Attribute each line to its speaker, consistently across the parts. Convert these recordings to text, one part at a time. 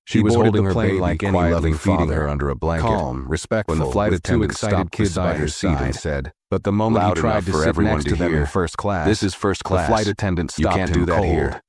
Speaker 1: She was holding her baby like any loving feeding her under a blanket, calm, respectful. When the flight attendant stopped beside her seat and said, but the moment he tried to sit next to them in first class, "This is first class. The flight attendant stopped him cold. You can't do that here."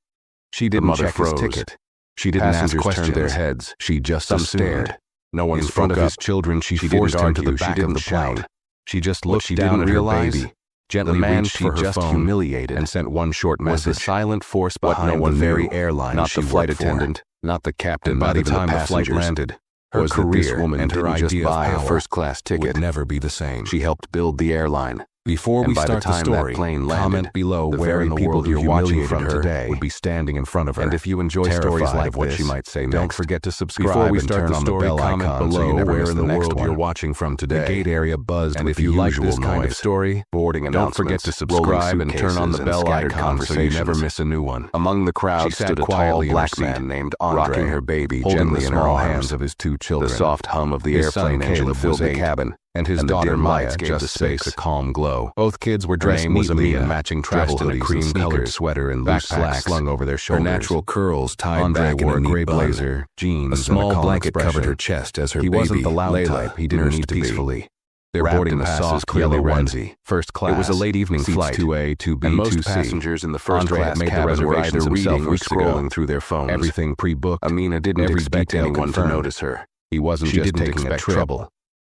Speaker 1: She didn't check his ticket. She didn't ask questions. Turned their heads. She just stared. No one spoke up. In front of his children, she forced him to the back of the plane. She just looked down at her baby, gently reached for her phone, humiliated, and sent one short message. Was the silent force behind the very airline, not the flight attendant, not the captain. By the time the flight landed, her career and her idea of power, a first-class ticket, would never be the same. She helped build the airline. Before we start the story, comment below where in the world you're watching from today would be standing in front of her. And if you enjoy stories like what she might say next, don't forget to subscribe. Before we start the story, comment below where in the world you're watching from today. The gate area buzzed, and if you like this kind of story, boarding don't forget to subscribe and turn on the bell icon so you never miss a new one. Among the crowd stood a tall black man named Andre, rocking her baby gently in her hands of his two children. The soft hum of the airplane engine filled the cabin, and his daughter Maya gave the space a calm glow. Both kids were dressed neatly in matching travel hoodies, cream-colored sweater and loose slacks slung over their shoulders. Her natural curls tied back in a gray blazer, jeans, a small blanket covered her chest as her baby. He wasn't the loud type. He didn't need peacefully. Their boarding passes clearly onesie, first class. It was a late evening flight, 2A, 2B, and most passengers in the first class cabin were either reading or scrolling through their phones. Everything pre-booked. Amina didn't expect anyone to notice her. He wasn't just taking trouble.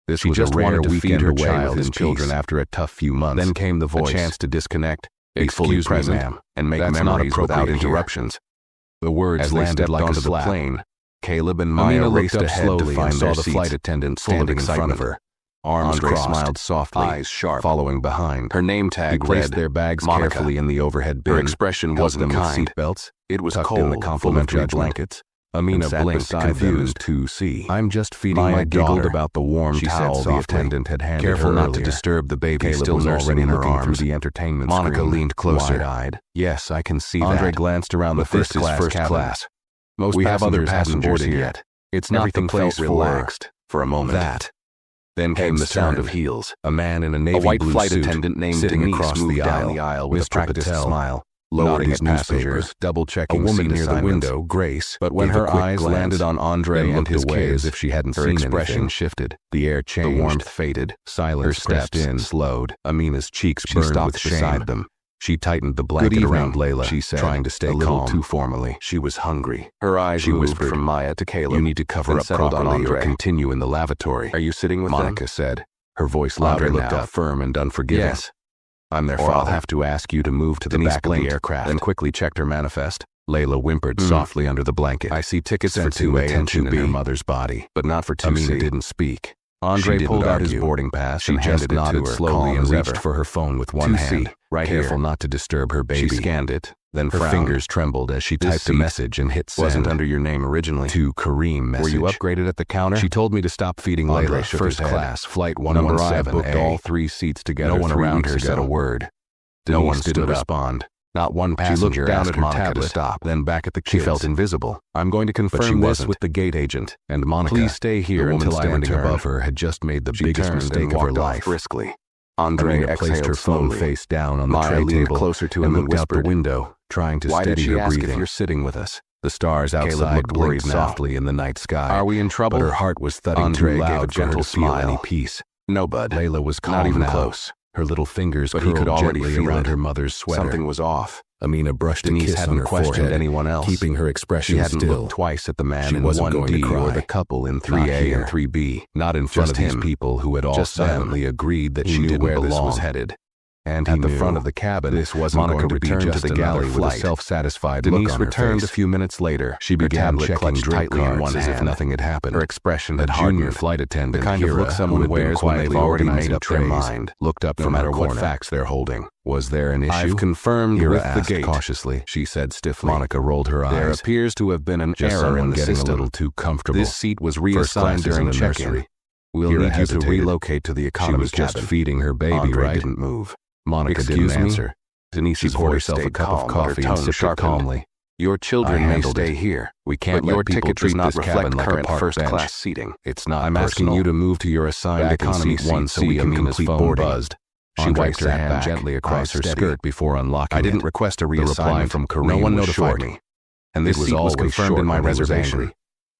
Speaker 1: This was just a rare weekend her child and children after a tough few months. Then came the voice, a chance to disconnect, be fully present, and make memories without interruptions. The words landed like onto the plane. Caleb and Maya raced ahead to find their seats, the flight attendant standing in front of her. Arms crossed, smiled softly, eyes sharp, following behind. Her name tag placed their bags carefully in the overhead bin. Her expression wasn't kind. Seatbelts. It was cold, in the complimentary blankets. Amina blinked, confused. 2C. I'm just feeding my daughter. Giggled about the warm towel the attendant had handed her. Careful not to disturb the baby. Caleb still nursing in her arms. Through the entertainment Monica screen. Leaned closer, wide-eyed. Yes, I can see that. Andre glanced around the first class. Most we have other passengers here yet. It's not everything the place relaxed for a moment. Then came the sound of heels. A man in a navy blue suit, a white flight attendant named Denise, across the aisle with a practiced smile. Lowered his newspapers, double-checking. A woman near the window, Grace, but when her eyes landed on Andre and his way as if she hadn't seen anything, her expression shifted. The air changed. The warmth faded. Silence stepped in, slowed. Amina's cheeks burned with shame. Beside them. She tightened the blanket around Layla, she said, trying to stay calm. A little too formally. She was hungry. Her eyes moved from Maya to Caleb. You need to cover up properly or continue in the lavatory. Are you sitting with Monica them? Said, her voice louder now, looked up, firm and unforgiving. Yes. I'm their father. I'll have to ask you to move to the back of the aircraft. Then quickly checked her manifest. Layla whimpered softly under the blanket. I see tickets for 2A and 2B in her mother's body, but not for 2C. Amina didn't speak. Andre pulled out his boarding pass and handed it to her slowly and reached for her phone with one hand. Right careful not to disturb her baby. She scanned it, then her fingers trembled as she typed a message and hit send. Wasn't under your name originally. To Kareem message. Were you upgraded at the counter? She told me to stop feeding Layla. First class, flight 117. Booked all 3 seats together. No one around her said a word. No one didn't respond. Not one passenger. She looked down at her tablet, stop, then back at the kids. She felt invisible. I'm going to confirm this with the gate agent. And Monica, please stay here until I return. Above her had just made the biggest mistake of her life. Briskly. Andre placed her phone face down on the tray table closer to him and looked out the window, trying to steady her breathing. If you're sitting with us. The stars outside blinked softly in the night sky. Are we in trouble? But her heart was thudding too loud gave a gentle smile. Any peace. No, bud. Layla was calm, not even close. Her little fingers curled could already gently around her mother's sweater. Something was off. Amina brushed a kiss on her forehead, anyone else, keeping her expression still. She hadn't looked twice at the man in 1D or the couple in 3A and 3B. Not in front of these people who had all silently agreed that she knew where this was headed. And at the front of the cabin, this wasn't going to be just the galley with a self-satisfied look on her face. Denise returned a few minutes later. She began checking tightly in one hand as if nothing had happened. Her expression had hardened. Junior flight attendant, the kind of look someone wears when they've already made up their mind, looked up no matter what facts they're holding. Was there an issue? I've confirmed with the gate. Cautiously, she said stiffly. Monica rolled her eyes. There appears to have been an error in the system. A little too comfortable. This seat was reassigned during check-in. We'll need you to relocate to the economy cabin. She was just feeding her baby, right? Didn't move. Monica didn't answer. Denise poured herself a cup of coffee and sipped it calmly. Your children may stay here. We can't let people treat this cabin like a first-class seating. It's not I'm asking you to move to your assigned economy 1C. Amina's phone buzzed. She wiped her hand gently across her skirt before unlocking it. I didn't request a reassignment from Kareem. No one notified me. And this seat was confirmed in my reservation.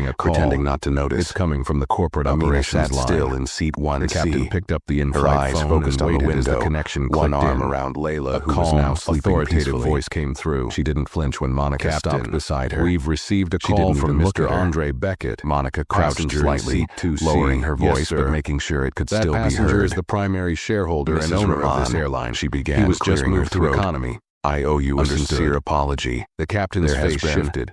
Speaker 2: getting a call.
Speaker 1: pretending not to notice.
Speaker 2: It's coming from the corporate
Speaker 1: Amina
Speaker 2: operations
Speaker 1: sat
Speaker 2: line.
Speaker 1: still in seat 1C.
Speaker 2: The captain picked up the
Speaker 1: Her
Speaker 2: in-flight
Speaker 1: eyes
Speaker 2: phone
Speaker 1: focused
Speaker 2: and
Speaker 1: on the
Speaker 2: waited as the
Speaker 1: window,
Speaker 2: connection
Speaker 1: one
Speaker 2: clicked
Speaker 1: arm
Speaker 2: in.
Speaker 1: around Layla,
Speaker 2: A
Speaker 1: who was now
Speaker 2: calm,
Speaker 1: sleeping
Speaker 2: authoritative
Speaker 1: peacefully.
Speaker 2: voice came through.
Speaker 1: She didn't flinch when Monica
Speaker 2: Stopped
Speaker 1: in.
Speaker 2: beside her.
Speaker 1: We've received a
Speaker 2: She
Speaker 1: call
Speaker 2: didn't
Speaker 1: from
Speaker 2: even look
Speaker 1: Mr.
Speaker 2: at her.
Speaker 1: Andre Beckett. Monica crouched
Speaker 2: Passenger in
Speaker 1: slightly,
Speaker 2: seat 2C.
Speaker 1: lowering her
Speaker 2: Yes,
Speaker 1: voice
Speaker 2: sir.
Speaker 1: but making sure it could
Speaker 2: That
Speaker 1: still be
Speaker 2: passenger
Speaker 1: heard.
Speaker 2: is the primary shareholder and
Speaker 1: Mrs.
Speaker 2: owner of this
Speaker 1: Rahman,
Speaker 2: airline.
Speaker 1: she began,
Speaker 2: He was just
Speaker 1: clearing her
Speaker 2: moved to
Speaker 1: throat.
Speaker 2: economy.
Speaker 1: I owe you a
Speaker 2: Understood.
Speaker 1: sincere apology.
Speaker 2: The captain's
Speaker 1: There has
Speaker 2: face
Speaker 1: been
Speaker 2: shifted.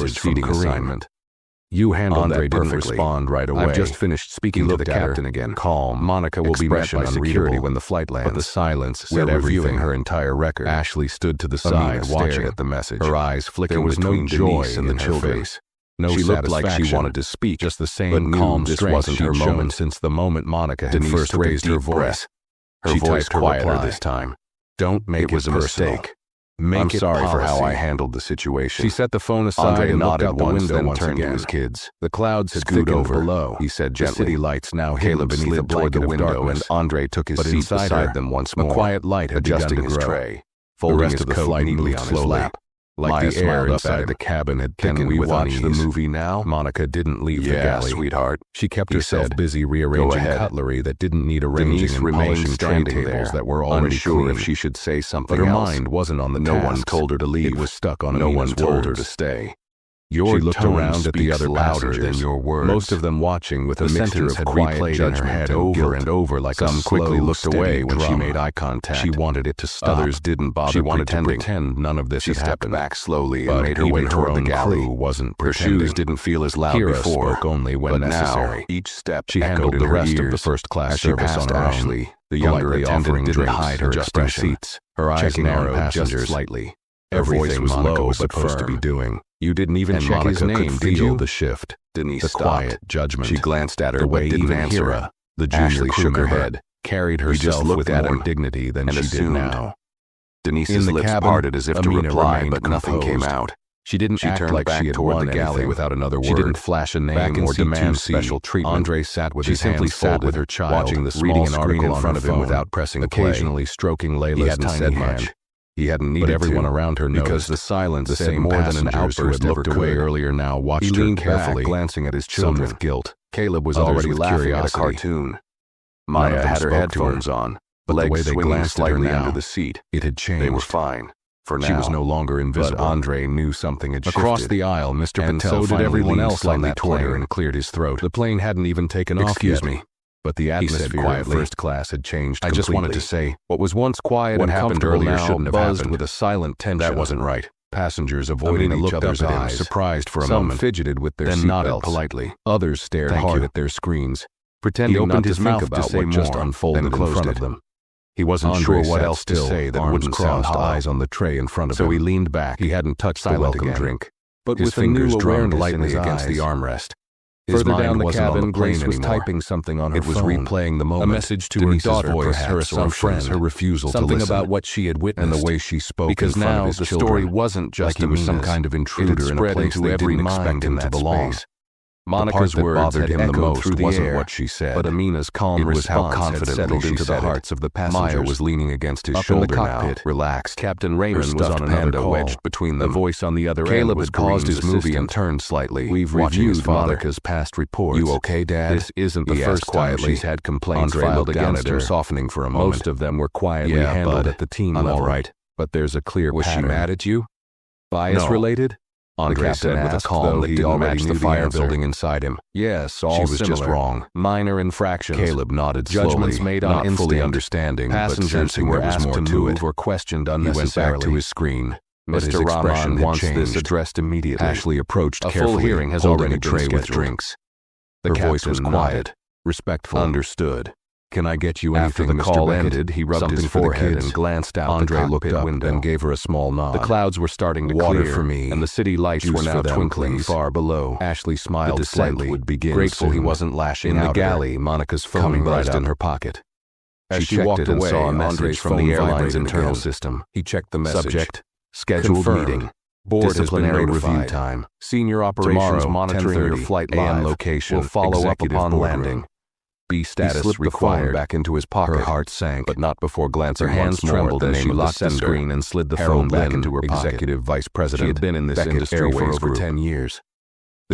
Speaker 1: message from Kareem. Assignment. You handled that perfectly. Didn't respond right away. I've just finished speaking to the captain again. Calm. Monica will be met by security when the flight lands. But the silence said everything. Her entire record. Ashley stood to the side, watching at the message. Her eyes flicking. There was no joy in the children. No she looked like she wanted to speak, just the same calm strength. This wasn't her moment since the moment Monica had first raised her voice. Her voice quieter this time. Don't make it a mistake. I'm sorry for how I handled the situation. She set the phone aside and looked out the window once again. To his kids. The clouds had thickened over below, he said gently. The city lights now hid beneath a blanket of darkness, and Andre took his seat beside them once more. A quiet light had adjusting his tray, folding his coat neatly on his lap. Like the air inside the cabin had thickened with unease. Can we watch the movie now? Monica didn't leave the galley. Sweetheart. She kept herself busy rearranging cutlery that didn't need arranging and polishing tray tables that were already unsure if she should say something else. But her mind wasn't on the task. No one told her to leave. It was stuck on Amina's words. No one told her to stay. She looked around at the other passengers, most of them watching with a mixture of quiet judgment over and over like some quickly looked away when she made eye contact. She wanted it to stop. Others didn't bother. She wanted to pretend none of this had happened. She stepped back slowly and made her way toward the galley. Her shoes didn't feel as loud before, spoke only when necessary. Each step she handled the rest of the first-class service on her Ashley, the younger attendant didn't hide her expression. Her eyes narrowed just slightly. Everything was low was supposed to be doing. You didn't even check his name, did you? The shift. Denise stopped. The quiet judgment. She glanced at her, but didn't answer her. The junior shook her head, carried herself with more dignity than she did now. Denise's lips parted as if to reply, but nothing came out. She didn't act like she had won the galley without another word. She didn't flash a name or demand special treatment. Andre sat with his hands folded with her child, watching the small screen in front of him without pressing play, occasionally stroking Layla's tiny hand. He hadn't needed everyone around her because the silence said more than an outburst. Looked away earlier now watched her carefully, glancing at his children. Some with guilt. Caleb was already laughing at a cartoon. Maya had her headphones on, but the way they glanced slightly under the seat. It had changed. They were fine. For now, she was no longer invisible. But Andre knew something had shifted. Across the aisle, Mr. Patel so did everyone else on that plane and cleared his throat. The plane hadn't even taken off yet. Excuse me. But the atmosphere of first class had changed completely. I just wanted to say, what was once quiet and happened earlier shouldn't have happened. With a silent tension. That wasn't right. Passengers avoided each other's eyes, surprised for a moment. Some fidgeted with their seatbelts, nodded politely. Others stared hard at their screens, pretending not to think about what just unfolded in front of them. He wasn't sure what else to say that wouldn't sound eyes on the tray in front of him. So he leaned back. He hadn't touched the welcome drink, but his fingers drummed lightly against the armrest. Further down the cabin, Grace was typing something on her phone. It was replaying the moment. A message to her daughter, her assumptions, her refusal to listen. Something about what she had witnessed and the way she spoke. Because now the story wasn't just he was some kind of intruder in a place they didn't expect him to belong. Monica's words had him the most wasn't what she said, but Amina's calm response had settled into the hearts of the passengers. Maya was leaning against his shoulder now, relaxed. Captain Raymond was on another call, wedged between them. The voice on the other end Caleb had paused his movie and turned slightly. We've reviewed Monica's past reports. You okay, Dad? This isn't the first time she's had complaints filed against her, softening for a moment. Most of them were quietly handled at the team level. All right, but there's a clear pattern. Was she mad at you? Bias-related? Andre said with a calm that didn't match the fire building inside him. Yes, all similar. She was just wrong. Minor infractions. Caleb nodded slowly. Judgments made on instinct. Not fully understanding, passengers who were asked to move or questioned unnecessarily. He went back to his screen. Mr. Rahman wants this addressed immediately. Ashley approached carefully. A full hearing has already been scheduled. With drinks. Her voice was quiet, respectful. Understood. Can I get you anything? After the call ended, he rubbed his forehead and glanced out the cockpit window and gave her a small nod. The clouds were starting to clear, for me, and the city lights were now twinkling far below. Ashley smiled slightly, would begin grateful he wasn't lashing out. In the galley, Monica's phone buzzed in her pocket. As she walked away, saw a message from the airline's internal system. He checked the message. Subject: scheduled meeting. Board disciplinary review time. Senior operations monitoring your flight live. Location. Will follow up upon landing. B status he slipped required. The phone back into his pocket. Her heart sank, but not before glancing. Her hands trembled as she locked the screen and slid the phone back into her pocket. Executive Vice President. She had been in this industry for over 10 years.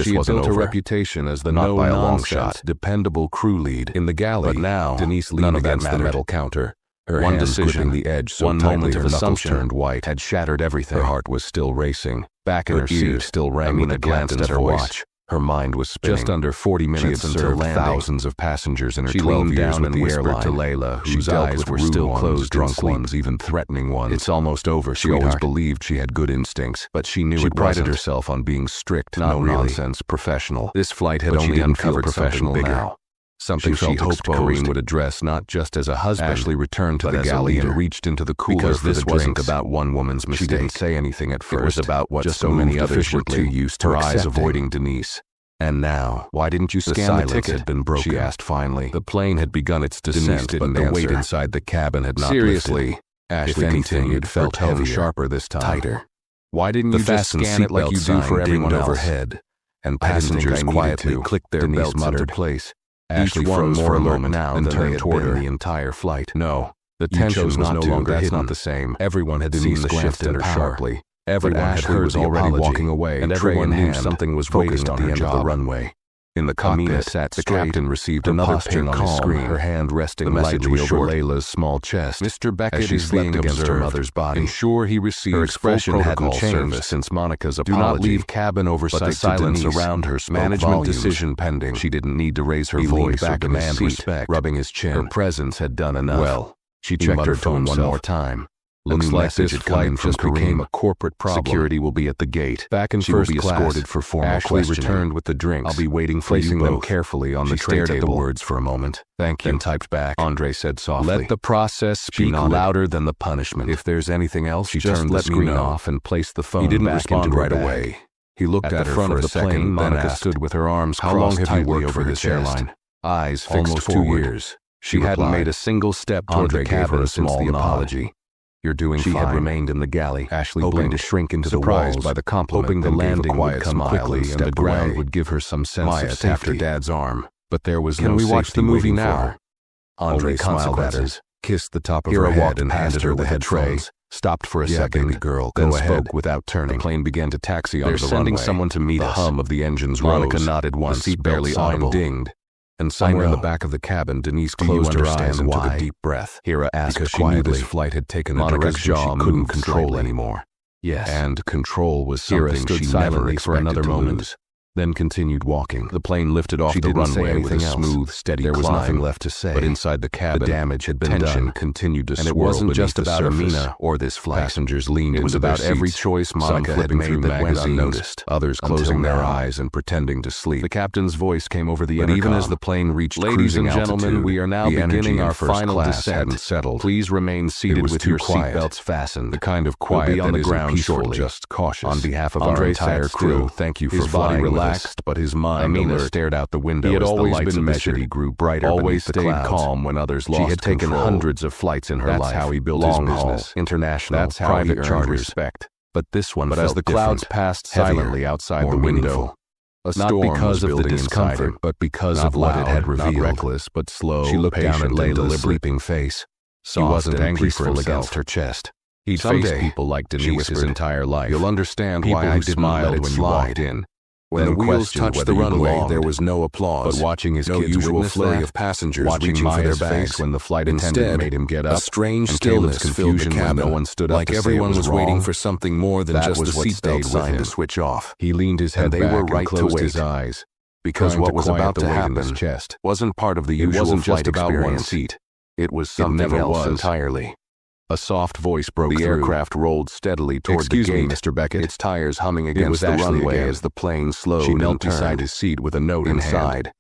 Speaker 1: She had built a reputation as the no-nonsense, dependable crew lead in the galley. But now, Denise leaned against the metal counter. Her one decision, the edge so one moment of assumption turned white, had shattered everything. Her heart was still racing. Back in her seat still rang with a glance at her watch. Her mind was spinning. Just under 40 minutes until landing. Thousands of passengers in her 12 years with the airline. To Layla, whose eyes were still closed, drunk ones, even threatening ones. It's almost over. She always believed she had good instincts, but she knew she prided herself on being strict, no nonsense, professional. This flight had only uncovered professional now. Something she hoped Kareem would address not just as a husband. Ashley returned to the galley and reached into the cooler because this wasn't about one woman's mistake. She didn't say anything at first. It was about what so many others were too used to. Her eyes avoiding Denise. And now, why didn't you scan the ticket? Had been broken. She asked finally. The plane had begun its descent, but the weight inside the cabin had not lifted. Ashley continued, felt heavier, sharper this time. Tighter. Why didn't you just scan it like you do for everyone else? Overhead, and passengers quietly clicked their belts into place. Ashley froze for a moment now and turned toward her the entire flight. No, the tension was no longer hidden. That's not the same. Everyone had seen the shift in her sharply. Everyone had heard the already walking away, and everyone knew something was waiting at the end of the runway. In the cockpit, sat the captain received another ping on his screen, her hand resting lightly over Layla's small chest. Mr. Beckett, as she slept against her mother's body, ensure he received her expression hadn't changed since Monica's apology. Do not leave cabin oversight. But the silence around her spoke management volumes. Decision pending. She didn't need to raise her voice or demand respect. Rubbing his chin, her presence had done enough. Well, she checked her phone one more time. Looks like this flight just became a corporate problem. Security will be at the gate. Back in first class, escorted for formal Ashley returned with the drinks. I'll be waiting for placing them carefully on the tray table. She stared at the words for a moment. Thank you. Then typed back. Andre said softly. Let the process speak louder than the punishment. If there's anything else, she turned the screen off and placed the phone back into her bag. He didn't respond right away. He looked at her front of the plane. Monica stood with her arms crossed. How long have you worked for this airline? Eyes fixed forward. Almost 2 years. She hadn't made a single step toward the cabin since the apology. You're doing fine. She had remained in the galley, Ashley hoping to shrink into the walls, by the compliment, hoping the landing would come quickly and the ground would give her some sense of safety. Tapped her dad's arm, but there was no safety. Can we watch the movie now? Andre smiled at her, kissed the top of her head and handed her the headphones. Stopped for a second, baby girl, then spoke without turning. The plane began to taxi onto the runway. They're sending someone to meet us. The hum of the engines rose. Monica nodded once, the seat barely audible. Dinged. And somewhere in the back of the cabin, Denise closed her eyes and took a deep breath. Hira asked because quietly. She knew this flight had taken a direction she couldn't control anymore. Yes. And control was something she never expected to lose. Then continued walking. The plane lifted off the runway with a smooth, steady climb. There was nothing left to say. But inside the cabin, the damage had been done. Continued to swirl. And it wasn't just about Amina or this flight. Passengers leaned into their seats. It was about every choice Monica had made that went unnoticed. Others closing their eyes and pretending to sleep. The captain's voice came over the intercom. But even as the plane reached cruising altitude, ladies and gentlemen, we are now beginning our final descent. Settled. Please remain seated with your seatbelts fastened. The kind of quiet on the ground shortly, just cautious. On behalf of our entire crew, thank you for flying with us. But his mind Amina stared out the window. He had always been measured. He grew brighter. Always stayed calm when others lost control. She had taken hundreds of flights in her life. That's how he built his business. International. That's how he earned respect. But this one felt different. But as the clouds passed silently outside the window, a storm not because of the discomfort, but because of what it had revealed. Not reckless, but slow. She looked down at Layla's sleeping face. He wasn't angry for against her chest. He'd faced people like Denise his entire life. You'll understand why I didn't let it slide in. When the wheels touched the runway, there was no applause. But watching his kids usual flurry of passengers reaching for their bags when the flight attendant made him get up, a strange stillness filled the cabin. No one stood up like everyone was waiting for something more than just the seatbelt sign to switch off. He leaned his head back and closed his eyes. Because what was about to happen wasn't part of the usual flight experience. It was something else entirely. A soft voice broke through. The aircraft rolled steadily toward the gate. Excuse me, Mr. Beckett. Its tires humming against the runway as the plane slowed. She knelt beside his seat with a note inside.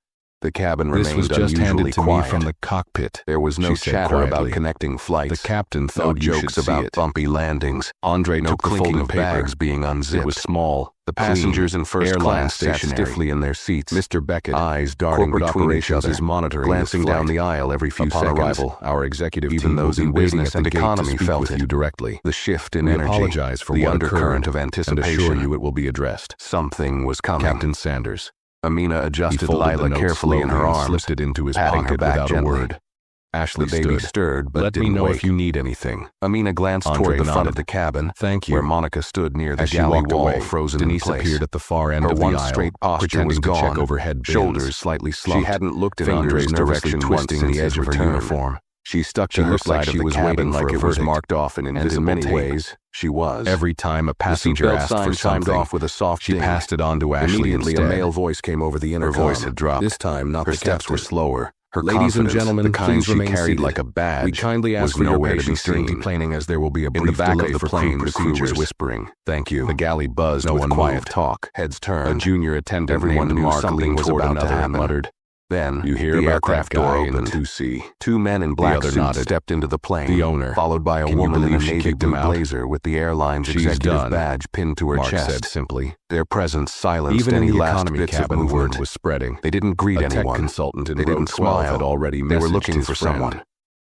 Speaker 1: The cabin remained unusually quiet. From the cockpit. There was no chatter about connecting flights. The captain thought jokes about bumpy landings. Andre took the folding of bags being unzipped. It was small. The passengers in first class sat stiffly in their seats. Mr. Beckett, eyes darting between each other, monitoring, glancing down the aisle every few seconds. Upon arrival, our executive even those in business and economy felt it directly. The shift in energy, apologize for the undercurrent of anticipation, and assure you it will be addressed. Something was coming. Captain Sanders. Amina adjusted Lila carefully in her arms, slipped it into his pocket without a word. Ashley the baby stirred, but let me know if you need anything. Amina glanced toward the front of the cabin, thank you, where Monica stood near the galley wall, frozen in place. Denise appeared at the far end of the aisle. Her one straight posture was gone, check overhead bins. Shoulders slightly slumped. She hadn't looked in Andre's direction twisting the edge of her uniform. She stuck to her side of the cabin like it was marked off in invisible tape. In many ways, she was. Every time a passenger asked for something, off with a soft she passed it on to Ashley. Immediately, a male voice came over the intercom. Her voice had dropped. This time, not her steps were slower. Her ladies and gentlemen, please remain seated. Like a badge. We kindly ask for nowhere to be seen. Complaining as there will be a brief delay for plane procedures. Whispering, "Thank you." The galley buzzed with quiet talk. Heads turned. A junior attendant, everyone knew something was about to happen. Muttered. Then you hear the aircraft door opened. 2C. Two men in black suits stepped into the plane. The owner, followed by a woman in a navy blue blazer with the airline's executive badge pinned to her chest. Said simply. Their presence silenced even any last bits of movement was spreading. They didn't greet anyone. Tech consultant in they didn't smile. Had already they were looking for someone.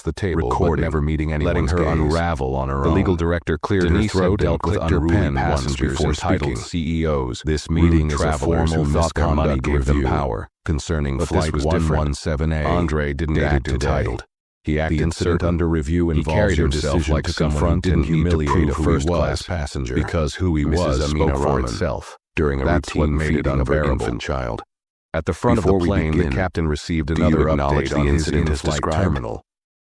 Speaker 1: across the table, but never meeting anyone's gaze.
Speaker 2: Letting her unravel on her own.
Speaker 1: The legal director cleared her throat and clicked her pen once before titled CEOs. This meeting is a formal misconduct gave them power concerning Flight 117A. Andre didn't act entitled. He acted incident under review involved your decision like to confront and humiliate a first-class passenger because who he was spoke for itself during a routine feeding of her infant child. At the front of the plane, the captain received another update on his in-flight terminal.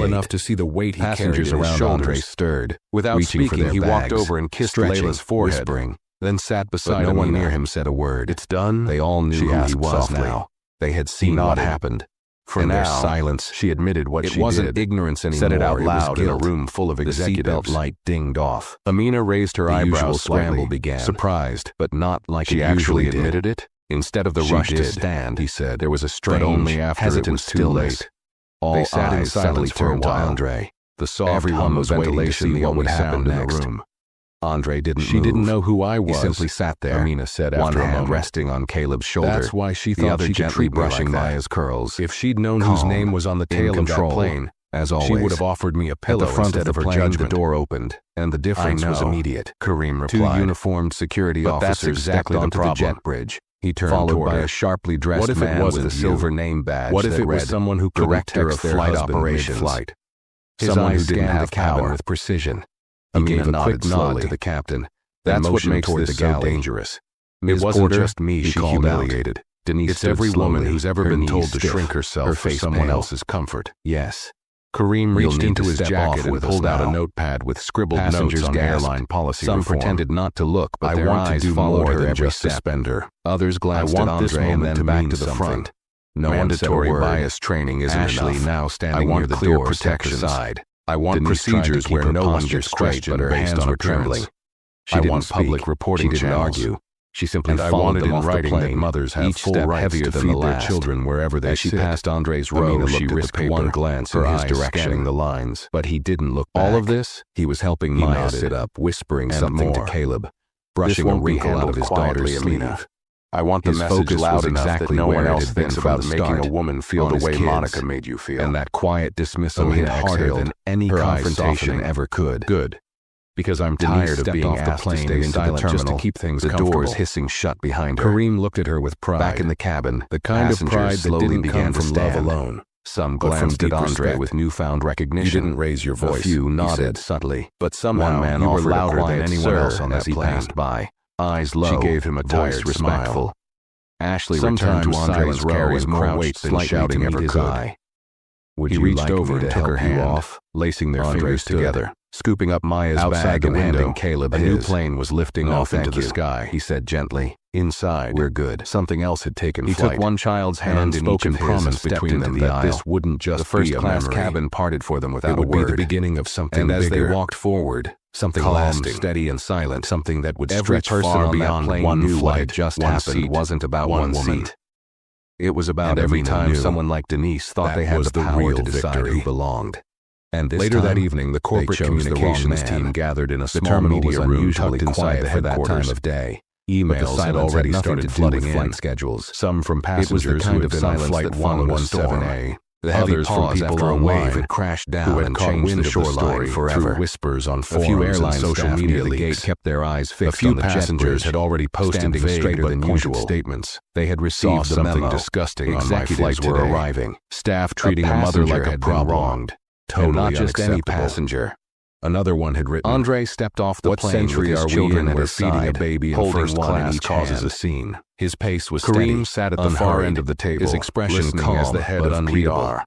Speaker 2: well enough to see the weight he carried
Speaker 1: Passengers
Speaker 2: in his
Speaker 1: around
Speaker 2: shoulders.
Speaker 1: Andre stirred.
Speaker 2: Without
Speaker 1: Reaching for
Speaker 2: speaking,
Speaker 1: their
Speaker 2: he walked
Speaker 1: bags,
Speaker 2: over and kissed
Speaker 1: stretching,
Speaker 2: Layla's forehead,
Speaker 1: whispering.
Speaker 2: then sat beside
Speaker 1: But no one
Speaker 2: Amina.
Speaker 1: near him said a word.
Speaker 2: "It's done?"
Speaker 1: They all knew
Speaker 2: she
Speaker 1: who
Speaker 2: asked
Speaker 1: he was
Speaker 2: softly.
Speaker 1: now. They had seen
Speaker 2: He
Speaker 1: what
Speaker 2: nodded.
Speaker 1: happened.
Speaker 2: For
Speaker 1: In their
Speaker 2: now,
Speaker 1: silence, she admitted what
Speaker 2: it
Speaker 1: she
Speaker 2: wasn't
Speaker 1: did.
Speaker 2: ignorance anymore.
Speaker 1: Said it out loud in a
Speaker 2: guilt.
Speaker 1: room full of
Speaker 2: The
Speaker 1: executives.
Speaker 2: seatbelt light
Speaker 1: dinged off.
Speaker 2: Amina raised her
Speaker 1: The usual
Speaker 2: eyebrows
Speaker 1: scramble
Speaker 2: slightly,
Speaker 1: began.
Speaker 2: surprised, but not like
Speaker 1: She
Speaker 2: it
Speaker 1: actually
Speaker 2: usually did.
Speaker 1: admitted it.
Speaker 2: Instead of the
Speaker 1: She
Speaker 2: rush to
Speaker 1: did,
Speaker 2: stand,
Speaker 1: he said.
Speaker 2: there was a strange,
Speaker 1: But only after it
Speaker 2: hesitant
Speaker 1: was too
Speaker 2: stillness.
Speaker 1: late.
Speaker 2: All
Speaker 1: They sat in
Speaker 2: eyes
Speaker 1: silence
Speaker 2: suddenly
Speaker 1: for a
Speaker 2: turned to
Speaker 1: while.
Speaker 2: Andre. The soft
Speaker 1: Everyone
Speaker 2: hum
Speaker 1: was
Speaker 2: of
Speaker 1: waiting to
Speaker 2: ventilation
Speaker 1: see what would
Speaker 2: sound
Speaker 1: happen
Speaker 2: in the
Speaker 1: next.
Speaker 2: room.
Speaker 1: Andre didn't move.
Speaker 2: She didn't know who I was.
Speaker 1: He simply sat there,
Speaker 2: Amina said after
Speaker 1: one
Speaker 2: a
Speaker 1: hand
Speaker 2: moment.
Speaker 1: resting on Caleb's shoulder.
Speaker 2: That's why she
Speaker 1: the
Speaker 2: thought
Speaker 1: other
Speaker 2: she could
Speaker 1: gently
Speaker 2: treat me
Speaker 1: brushing
Speaker 2: like
Speaker 1: by
Speaker 2: that.
Speaker 1: his curls.
Speaker 2: If she'd known
Speaker 1: Calm,
Speaker 2: whose name was on the tail of that plane,
Speaker 1: as always,
Speaker 2: she would have offered me a pillow
Speaker 1: at the front
Speaker 2: instead
Speaker 1: of the
Speaker 2: her
Speaker 1: plane.
Speaker 2: judgment.
Speaker 1: The door opened, and the difference was immediate.
Speaker 2: Kareem
Speaker 1: Two
Speaker 2: replied.
Speaker 1: uniformed security
Speaker 2: But that's
Speaker 1: officers
Speaker 2: exactly
Speaker 1: stepped
Speaker 2: the
Speaker 1: onto the
Speaker 2: problem.
Speaker 1: jet bridge.
Speaker 2: He turned
Speaker 1: followed
Speaker 2: toward
Speaker 1: by
Speaker 2: her.
Speaker 1: a sharply dressed
Speaker 2: What if it
Speaker 1: man with
Speaker 2: wasn't
Speaker 1: a
Speaker 2: you?
Speaker 1: silver name badge.
Speaker 2: What if
Speaker 1: that
Speaker 2: it was
Speaker 1: read,
Speaker 2: someone who couldn't
Speaker 1: Director
Speaker 2: text
Speaker 1: of
Speaker 2: their
Speaker 1: Flight
Speaker 2: husband
Speaker 1: Operations.
Speaker 2: mid-flight?
Speaker 1: His
Speaker 2: Someone
Speaker 1: eyes
Speaker 2: who didn't
Speaker 1: scanned
Speaker 2: have
Speaker 1: the cabin
Speaker 2: power.
Speaker 1: with precision.
Speaker 2: He
Speaker 1: Amina
Speaker 2: gave a
Speaker 1: nodded
Speaker 2: quick nod
Speaker 1: slowly
Speaker 2: to the captain.
Speaker 1: That's
Speaker 2: Then
Speaker 1: what
Speaker 2: motioned
Speaker 1: makes
Speaker 2: toward
Speaker 1: this
Speaker 2: the
Speaker 1: so
Speaker 2: galley.
Speaker 1: dangerous.
Speaker 2: It
Speaker 1: Ms.
Speaker 2: wasn't
Speaker 1: Porter,
Speaker 2: just me,
Speaker 1: he
Speaker 2: she
Speaker 1: called out.
Speaker 2: humiliated.
Speaker 1: Denise
Speaker 2: It's
Speaker 1: stood
Speaker 2: every woman
Speaker 1: slowly,
Speaker 2: who's ever
Speaker 1: her
Speaker 2: been
Speaker 1: knees
Speaker 2: told to
Speaker 1: stiff,
Speaker 2: shrink herself
Speaker 1: her
Speaker 2: for
Speaker 1: face
Speaker 2: someone
Speaker 1: pale.
Speaker 2: else's comfort.
Speaker 1: Yes.
Speaker 2: Kareem
Speaker 1: You'll
Speaker 2: reached
Speaker 1: need
Speaker 2: into
Speaker 1: to
Speaker 2: his
Speaker 1: step
Speaker 2: jacket
Speaker 1: off
Speaker 2: and
Speaker 1: with us
Speaker 2: pulled out a
Speaker 1: now.
Speaker 2: notepad with scribbled
Speaker 1: Passengers
Speaker 2: notes on
Speaker 1: gasped.
Speaker 2: airline policy
Speaker 1: Some
Speaker 2: reform.
Speaker 1: pretended not to look, but
Speaker 2: I
Speaker 1: their
Speaker 2: want to
Speaker 1: eyes
Speaker 2: do
Speaker 1: followed
Speaker 2: more
Speaker 1: her
Speaker 2: than
Speaker 1: every
Speaker 2: just
Speaker 1: step.
Speaker 2: suspend her.
Speaker 1: Others glanced
Speaker 2: want
Speaker 1: at
Speaker 2: this
Speaker 1: Andre and
Speaker 2: moment
Speaker 1: then
Speaker 2: to
Speaker 1: back
Speaker 2: mean
Speaker 1: to the
Speaker 2: something.
Speaker 1: front. No one said a
Speaker 2: Mandatory
Speaker 1: word.
Speaker 2: bias training isn't
Speaker 1: Ashley,
Speaker 2: enough.
Speaker 1: now
Speaker 2: I
Speaker 1: standing
Speaker 2: want
Speaker 1: near the
Speaker 2: clear
Speaker 1: door, stepped
Speaker 2: protections.
Speaker 1: aside.
Speaker 2: I want
Speaker 1: Denise tried to
Speaker 2: procedures
Speaker 1: keep
Speaker 2: where
Speaker 1: her
Speaker 2: no one
Speaker 1: posture
Speaker 2: gets
Speaker 1: straight,
Speaker 2: questioned
Speaker 1: but her
Speaker 2: based
Speaker 1: hands
Speaker 2: on
Speaker 1: were
Speaker 2: appearance.
Speaker 1: trembling. She
Speaker 2: I
Speaker 1: didn't
Speaker 2: want public
Speaker 1: speak.
Speaker 2: reporting
Speaker 1: She didn't
Speaker 2: channels.
Speaker 1: argue. She simply
Speaker 2: And I
Speaker 1: followed
Speaker 2: wanted
Speaker 1: them
Speaker 2: in
Speaker 1: off the
Speaker 2: writing that
Speaker 1: plane.
Speaker 2: mothers have
Speaker 1: Each
Speaker 2: full
Speaker 1: step
Speaker 2: rights
Speaker 1: heavier
Speaker 2: to
Speaker 1: than
Speaker 2: feed
Speaker 1: the
Speaker 2: their
Speaker 1: last.
Speaker 2: children wherever they
Speaker 1: As she
Speaker 2: sit.
Speaker 1: passed Andre's row,
Speaker 2: Amina
Speaker 1: she
Speaker 2: looked at the
Speaker 1: risked
Speaker 2: paper,
Speaker 1: one glance
Speaker 2: her
Speaker 1: in his
Speaker 2: eyes
Speaker 1: direction.
Speaker 2: scanning the lines.
Speaker 1: But he didn't look back.
Speaker 2: All of this,
Speaker 1: He was helping
Speaker 2: he
Speaker 1: Maya
Speaker 2: nodded.
Speaker 1: sit up, whispering
Speaker 2: And
Speaker 1: something
Speaker 2: more.
Speaker 1: to Caleb,
Speaker 2: This
Speaker 1: brushing a
Speaker 2: won't be
Speaker 1: wrinkle out
Speaker 2: handled
Speaker 1: of his
Speaker 2: quietly,
Speaker 1: daughter's
Speaker 2: Amina.
Speaker 1: sleeve.
Speaker 2: I want the
Speaker 1: His
Speaker 2: message
Speaker 1: focus
Speaker 2: loud
Speaker 1: was
Speaker 2: enough
Speaker 1: exactly
Speaker 2: that no
Speaker 1: where
Speaker 2: one
Speaker 1: it
Speaker 2: else
Speaker 1: had been
Speaker 2: thinks
Speaker 1: from
Speaker 2: about
Speaker 1: the
Speaker 2: making
Speaker 1: start,
Speaker 2: a woman feel
Speaker 1: on
Speaker 2: the
Speaker 1: his
Speaker 2: way
Speaker 1: kids.
Speaker 2: Monica made you feel.
Speaker 1: And that quiet dismissal
Speaker 2: Amina
Speaker 1: hit harder
Speaker 2: exhaled,
Speaker 1: than any
Speaker 2: her eyes
Speaker 1: confrontation
Speaker 2: softening.
Speaker 1: ever could.
Speaker 2: Good. Because I'm
Speaker 1: Denise
Speaker 2: tired of
Speaker 1: stepped
Speaker 2: being
Speaker 1: off the
Speaker 2: asked
Speaker 1: plane
Speaker 2: to stay
Speaker 1: and
Speaker 2: silent
Speaker 1: silent
Speaker 2: just to
Speaker 1: terminal,
Speaker 2: keep things
Speaker 1: the
Speaker 2: comfortable.
Speaker 1: doors hissing shut behind her.
Speaker 2: Kareem looked at her with pride.
Speaker 1: Back in the cabin,
Speaker 2: the kind of
Speaker 1: passengers
Speaker 2: pride that
Speaker 1: slowly
Speaker 2: didn't
Speaker 1: began
Speaker 2: come
Speaker 1: to
Speaker 2: from love
Speaker 1: stand.
Speaker 2: alone.
Speaker 1: Some
Speaker 2: but from
Speaker 1: glanced at
Speaker 2: deep
Speaker 1: Andre
Speaker 2: respect.
Speaker 1: with newfound
Speaker 2: You
Speaker 1: recognition.
Speaker 2: didn't raise your voice.
Speaker 1: A few
Speaker 2: he
Speaker 1: nodded
Speaker 2: said.
Speaker 1: subtly,
Speaker 2: But somehow
Speaker 1: one man
Speaker 2: you were
Speaker 1: offered a
Speaker 2: louder than
Speaker 1: quiet
Speaker 2: anyone
Speaker 1: "sir"
Speaker 2: else on
Speaker 1: as
Speaker 2: that
Speaker 1: he
Speaker 2: plane.
Speaker 1: passed by, eyes low.
Speaker 2: She gave him a
Speaker 1: voice
Speaker 2: tired
Speaker 1: respectful.
Speaker 2: smile.
Speaker 1: Ashley
Speaker 2: Sometimes
Speaker 1: returned to Andre's
Speaker 2: silence
Speaker 1: row
Speaker 2: carries
Speaker 1: and
Speaker 2: more
Speaker 1: crouched
Speaker 2: weight than
Speaker 1: slightly
Speaker 2: shouting
Speaker 1: to meet
Speaker 2: ever
Speaker 1: his
Speaker 2: could.
Speaker 1: eye. Would
Speaker 2: He
Speaker 1: you
Speaker 2: reached
Speaker 1: like
Speaker 2: over
Speaker 1: me
Speaker 2: and
Speaker 1: to
Speaker 2: took
Speaker 1: help
Speaker 2: her
Speaker 1: you
Speaker 2: hand,
Speaker 1: off?
Speaker 2: lacing their
Speaker 1: Andre
Speaker 2: fingers
Speaker 1: stood,
Speaker 2: together.
Speaker 1: scooping up Maya's
Speaker 2: Outside
Speaker 1: bag
Speaker 2: the
Speaker 1: and handing
Speaker 2: window,
Speaker 1: Caleb
Speaker 2: a
Speaker 1: his.
Speaker 2: new plane was lifting
Speaker 1: "No,
Speaker 2: off into
Speaker 1: thank
Speaker 2: the
Speaker 1: you,"
Speaker 2: sky.
Speaker 1: he said gently.
Speaker 2: Inside,
Speaker 1: "We're good." Something else had taken
Speaker 2: he
Speaker 1: flight.
Speaker 2: took one child's
Speaker 1: An
Speaker 2: hand in each
Speaker 1: unspoken
Speaker 2: of his
Speaker 1: promise
Speaker 2: and stepped
Speaker 1: between
Speaker 2: into
Speaker 1: them
Speaker 2: the
Speaker 1: that
Speaker 2: aisle.
Speaker 1: this wouldn't just
Speaker 2: The first-class
Speaker 1: be a memory.
Speaker 2: cabin parted for them without
Speaker 1: It would
Speaker 2: a word.
Speaker 1: be the beginning of something
Speaker 2: And as
Speaker 1: bigger.
Speaker 2: they walked forward,
Speaker 1: Something
Speaker 2: calm,
Speaker 1: lasting,
Speaker 2: steady, and silent,
Speaker 1: something that would
Speaker 2: every
Speaker 1: stretch
Speaker 2: person
Speaker 1: far
Speaker 2: on that
Speaker 1: beyond
Speaker 2: plane
Speaker 1: one
Speaker 2: knew what
Speaker 1: flight.
Speaker 2: had just
Speaker 1: One
Speaker 2: happened
Speaker 1: seat wasn't about
Speaker 2: one
Speaker 1: one
Speaker 2: woman.
Speaker 1: seat. It was about
Speaker 2: And
Speaker 1: every
Speaker 2: Amina
Speaker 1: time
Speaker 2: knew
Speaker 1: someone like Denise thought
Speaker 2: that
Speaker 1: they had
Speaker 2: was
Speaker 1: the
Speaker 2: the
Speaker 1: power
Speaker 2: real
Speaker 1: to decide
Speaker 2: victory.
Speaker 1: who belonged. And this
Speaker 2: Later that
Speaker 1: time,
Speaker 2: evening, the corporate
Speaker 1: they chose the wrong
Speaker 2: communications
Speaker 1: man.
Speaker 2: team gathered in a
Speaker 1: The
Speaker 2: small
Speaker 1: terminal was
Speaker 2: media room
Speaker 1: unusually
Speaker 2: tucked inside
Speaker 1: quiet
Speaker 2: the
Speaker 1: for that
Speaker 2: headquarters.
Speaker 1: time of day.
Speaker 2: But the
Speaker 1: Emails
Speaker 2: site
Speaker 1: had
Speaker 2: already
Speaker 1: nothing
Speaker 2: started
Speaker 1: to do
Speaker 2: flooding
Speaker 1: with
Speaker 2: in.
Speaker 1: flight schedules.
Speaker 2: Some from
Speaker 1: It was
Speaker 2: passengers
Speaker 1: the kind
Speaker 2: who
Speaker 1: of
Speaker 2: had been on
Speaker 1: silence
Speaker 2: flight
Speaker 1: that followed a
Speaker 2: 117A.
Speaker 1: The heavy
Speaker 2: Others from
Speaker 1: pause
Speaker 2: people
Speaker 1: after a
Speaker 2: online
Speaker 1: wave had crashed
Speaker 2: who
Speaker 1: down
Speaker 2: had
Speaker 1: and
Speaker 2: caught
Speaker 1: changed
Speaker 2: wind
Speaker 1: the
Speaker 2: of the
Speaker 1: shoreline
Speaker 2: story
Speaker 1: forever.
Speaker 2: through whispers on
Speaker 1: A
Speaker 2: forums
Speaker 1: few airline
Speaker 2: and social
Speaker 1: staff
Speaker 2: media
Speaker 1: near the gate
Speaker 2: leaks.
Speaker 1: kept their eyes
Speaker 2: A
Speaker 1: fixed
Speaker 2: few
Speaker 1: on the jet
Speaker 2: passengers
Speaker 1: bridge,
Speaker 2: had already posted
Speaker 1: standing
Speaker 2: vague
Speaker 1: straighter
Speaker 2: but
Speaker 1: than
Speaker 2: pointed
Speaker 1: usual.
Speaker 2: statements.
Speaker 1: They had
Speaker 2: Saw
Speaker 1: received the
Speaker 2: something
Speaker 1: memo.
Speaker 2: disgusting on my
Speaker 1: Executives
Speaker 2: flight
Speaker 1: were
Speaker 2: today.
Speaker 1: arriving.
Speaker 2: Staff treating a mother
Speaker 1: passenger
Speaker 2: like a
Speaker 1: had been
Speaker 2: problem.
Speaker 1: wronged.
Speaker 2: Totally
Speaker 1: And not just any
Speaker 2: unacceptable.
Speaker 1: passenger.
Speaker 2: Another one had written,
Speaker 1: Andre stepped off the
Speaker 2: "What
Speaker 1: plane
Speaker 2: century
Speaker 1: with his
Speaker 2: are we
Speaker 1: children
Speaker 2: in
Speaker 1: at
Speaker 2: where
Speaker 1: his
Speaker 2: feeding a
Speaker 1: side,
Speaker 2: baby in
Speaker 1: holding
Speaker 2: first
Speaker 1: one in
Speaker 2: class
Speaker 1: each
Speaker 2: causes
Speaker 1: hand.
Speaker 2: a scene?"
Speaker 1: His pace was
Speaker 2: Kareem
Speaker 1: steady,
Speaker 2: sat at the far
Speaker 1: unhurried,
Speaker 2: end of the table,
Speaker 1: his expression
Speaker 2: listening
Speaker 1: calm
Speaker 2: as the head
Speaker 1: but
Speaker 2: of
Speaker 1: unreadable.
Speaker 2: PR.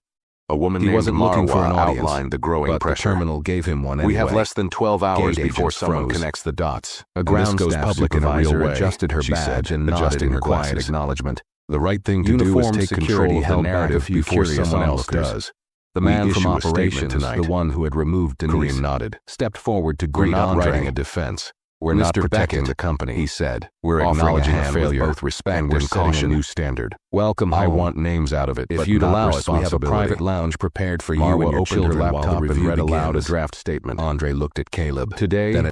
Speaker 2: A woman
Speaker 1: He
Speaker 2: named
Speaker 1: wasn't looking for an
Speaker 2: Marwa
Speaker 1: audience,
Speaker 2: outlined the growing
Speaker 1: but
Speaker 2: pressure.
Speaker 1: the terminal gave him one anyway.
Speaker 2: "We have less than 12 hours
Speaker 1: Gate
Speaker 2: before
Speaker 1: agents
Speaker 2: someone
Speaker 1: froze.
Speaker 2: connects the dots.
Speaker 1: A
Speaker 2: And
Speaker 1: ground
Speaker 2: this goes
Speaker 1: staff
Speaker 2: public in a real
Speaker 1: supervisor
Speaker 2: way,"
Speaker 1: adjusted her
Speaker 2: she
Speaker 1: badge
Speaker 2: said,
Speaker 1: and nodded
Speaker 2: adjusting
Speaker 1: in
Speaker 2: her
Speaker 1: quiet
Speaker 2: glasses.
Speaker 1: acknowledgement.
Speaker 2: "The right thing to do is
Speaker 1: Uniformed
Speaker 2: take
Speaker 1: security
Speaker 2: control of the
Speaker 1: held back a
Speaker 2: narrative
Speaker 1: few
Speaker 2: before
Speaker 1: curious
Speaker 2: someone else
Speaker 1: onlookers.
Speaker 2: does."
Speaker 1: The
Speaker 2: "We
Speaker 1: man from
Speaker 2: issue a statement
Speaker 1: operations,
Speaker 2: tonight."
Speaker 1: the one who had removed Denise,
Speaker 2: Kareem nodded.
Speaker 1: stepped forward to
Speaker 2: "We're
Speaker 1: greet
Speaker 2: not
Speaker 1: Andre.
Speaker 2: writing a defense.
Speaker 1: We're not
Speaker 2: Mr.
Speaker 1: protecting
Speaker 2: Beckett,"
Speaker 1: the company, he said.
Speaker 2: "We're
Speaker 1: offering
Speaker 2: acknowledging a
Speaker 1: hand with
Speaker 2: failure
Speaker 1: both respect
Speaker 2: and we're
Speaker 1: and
Speaker 2: setting a
Speaker 1: caution.
Speaker 2: new standard.
Speaker 1: Welcome
Speaker 2: I
Speaker 1: home.
Speaker 2: want names out of it,
Speaker 1: If
Speaker 2: but
Speaker 1: you'd
Speaker 2: not
Speaker 1: allow us, we have a
Speaker 2: responsibility."
Speaker 1: private lounge prepared for you
Speaker 2: Marwa
Speaker 1: and your
Speaker 2: opened her
Speaker 1: children while the
Speaker 2: laptop and
Speaker 1: review
Speaker 2: read aloud a
Speaker 1: begins.
Speaker 2: draft statement.
Speaker 1: Andre looked at Caleb.
Speaker 2: "Today,
Speaker 1: Then